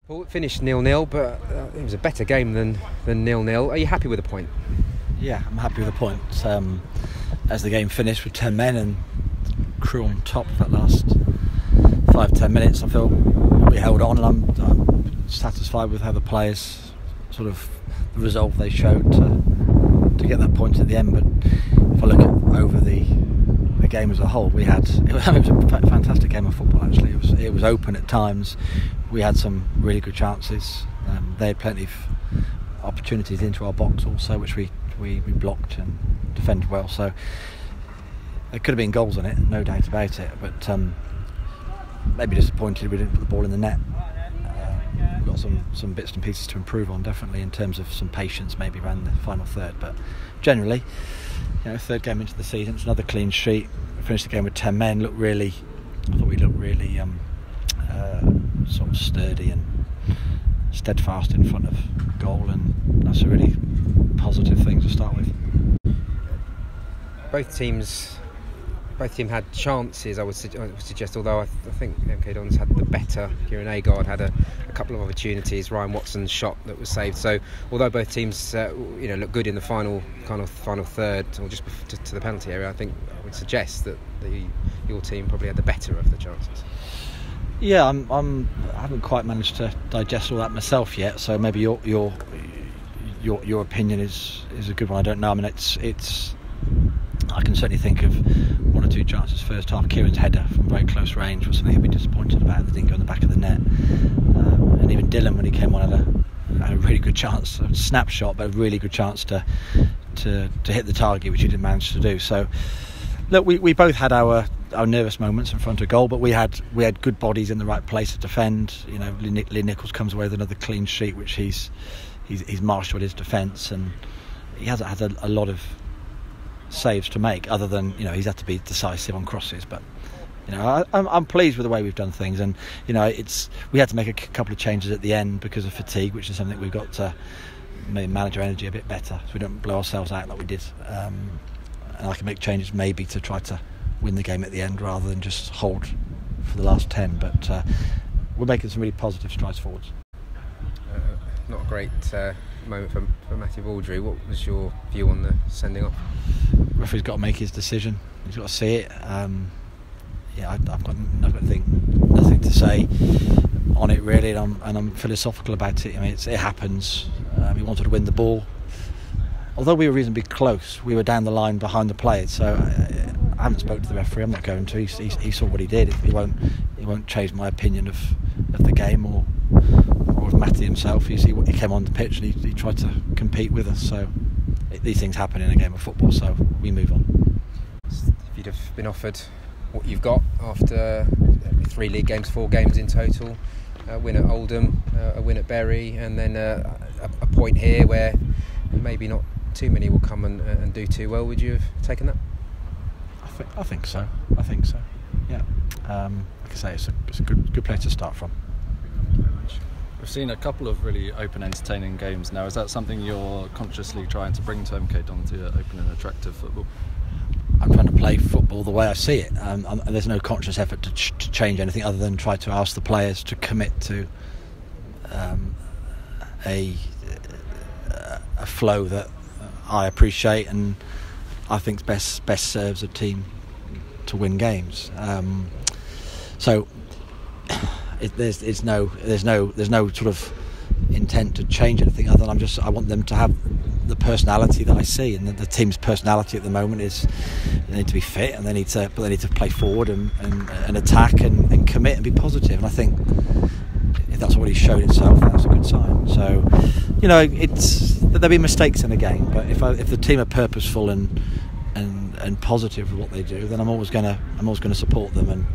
Well, it finished 0-0, but it was a better game than 0-0. Are you happy with the point? Yeah, I'm happy with the point. As the game finished with 10 men and Crewe on top for that last 5-10 minutes, I feel we held on, and I'm satisfied with how the players, sort of the resolve they showed to get that point at the end. But if I look at over the game as a whole, it was a fantastic game of football. Actually, it was open at times. We had some really good chances. They had plenty of opportunities into our box also, which we blocked and defended well. So there could have been goals in it, no doubt about it. But maybe disappointed we didn't put the ball in the net. We've got some bits and pieces to improve on, definitely, in terms of some patience maybe around the final third. But generally, third game into the season, it's another clean sheet. We finished the game with 10 men. I thought we looked really sort of sturdy and steadfast in front of goal, and that's a really positive thing to start with. Both teams had chances, I would suggest, although I think MK Dons had the better. Kieran Agard had a couple of opportunities. Ryan Watson's shot that was saved. So although both teams looked good in the final third, or just to the penalty area, I think I would suggest that your team probably had the better of the chances. Yeah, I haven't quite managed to digest all that myself yet. So maybe your opinion is a good one. I don't know. I mean, it's. I can certainly think of one or two chances first half. Kieran's header from very close range was something he'd be disappointed about. It didn't go in the back of the net. And even Dylan, when he came on, had a really good chance, a snapshot, but a really good chance to hit the target, which he didn't manage to do. So, look, we both had our nervous moments in front of goal, but we had good bodies in the right place to defend. Lee Nichols comes away with another clean sheet, which he's marshalled his defence, and he hasn't had a lot of saves to make, other than he's had to be decisive on crosses. But I'm pleased with the way we've done things, and we had to make a couple of changes at the end because of fatigue, which is something we've got to maybe manage our energy a bit better so we don't blow ourselves out like we did. And I can make changes maybe to try to win the game at the end rather than just hold for the last 10. But we're making some really positive strides forwards. Not a great moment for Matthew Baldry. What was your view on the sending off? Referee's got to make his decision. He's got to see it. I've got nothing to say on it really, and I'm philosophical about it. I mean, it happens. He wanted to win the ball. Although we were reasonably close, we were down the line behind the players. So I haven't spoken to the referee. I'm not going to. He saw what he did. He won't change my opinion of the game or of Matty himself. He came on the pitch and he tried to compete with us. So these things happen in a game of football. So we move on. If you'd have been offered what you've got after 3 league games, 4 games in total, a win at Oldham, a win at Bury, and then a point here where maybe not too many will come and do too well, would you have taken that? I think so. Yeah. Like I say, it's a good place to start from. We've seen a couple of really open, entertaining games now. Is that something you're consciously trying to bring to MK Dons, to open and attractive football? I'm trying to play football the way I see it. There's no conscious effort to change anything other than try to ask the players to commit to a flow that I appreciate and I think best serves a team to win games. So there's no sort of intent to change anything other than I want them to have the personality that I see, and the team's personality at the moment is they need to be fit and they need to play forward and attack and commit and be positive. And I think if that's already showed itself, that's a good sign. So there'll be mistakes in a game, but if the team are purposeful and positive with what they do, then I'm always going to support them and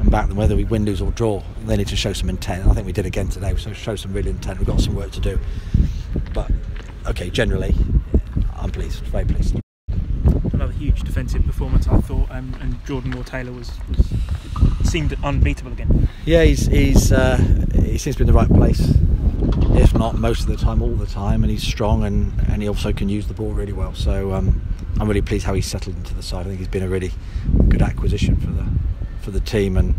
back them, whether we win, lose or draw. They need to show some intent, and I think we did again today. So show some real intent. We've got some work to do, but okay, generally I'm pleased, very pleased. Another huge defensive performance, I thought, and Jordan Moore-Taylor seemed unbeatable again. Yeah, he seems to be in the right place, if not most of the time, all the time, and he's strong and he also can use the ball really well. So I'm really pleased how he's settled into the side. I think he's been a really good acquisition for the team, and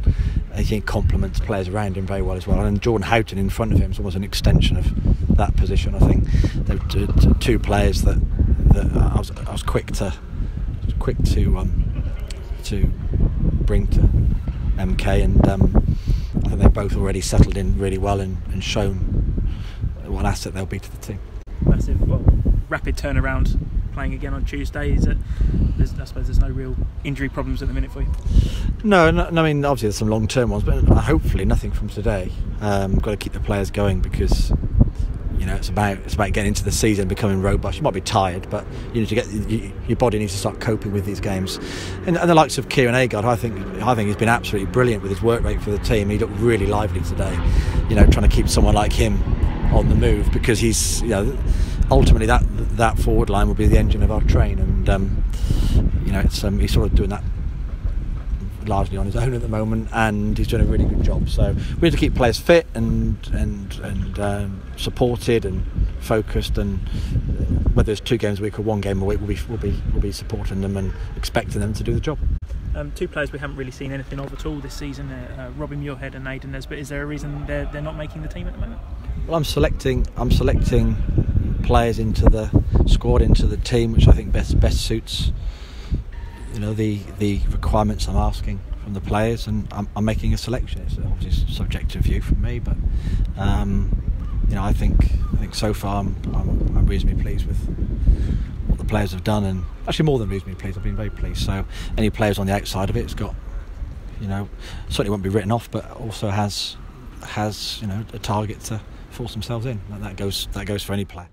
he complements players around him very well as well. And Jordan Houghton in front of him is almost an extension of that position. I think they're two players that I was quick to bring to MK, and I think they've both already settled in really well and shown what an asset they'll be to the team. Massive, rapid turnaround playing again on Tuesday. Is it? I suppose there's no real injury problems at the minute for you. No, I mean obviously there's some long-term ones, but hopefully nothing from today. Got to keep the players going because it's about getting into the season, becoming robust. You might be tired, but you need to get your body needs to start coping with these games. And the likes of Crewe Alexandra, I think he's been absolutely brilliant with his work rate for the team. He looked really lively today. Trying to keep someone like him on the move, because he's ultimately that forward line will be the engine of our train, and he's sort of doing that largely on his own at the moment, and he's doing a really good job. So we need to keep players fit and supported and focused, and whether it's 2 games a week or 1 game a week, we'll be supporting them and expecting them to do the job. 2 players we haven't really seen anything of at all this season, Robbie Muirhead and Aidan Nesbitt. Is there a reason they're not making the team at the moment? Well, I'm selecting players into the squad, into the team, which I think best suits the requirements I'm asking from the players, and I'm making a selection. It's obviously a subjective view from me, but I think so far I'm reasonably pleased with what the players have done, and actually more than reasonably pleased. I've been very pleased. So any players on the outside of it's got, certainly won't be written off, but also has a target to force themselves in. And that goes for any player.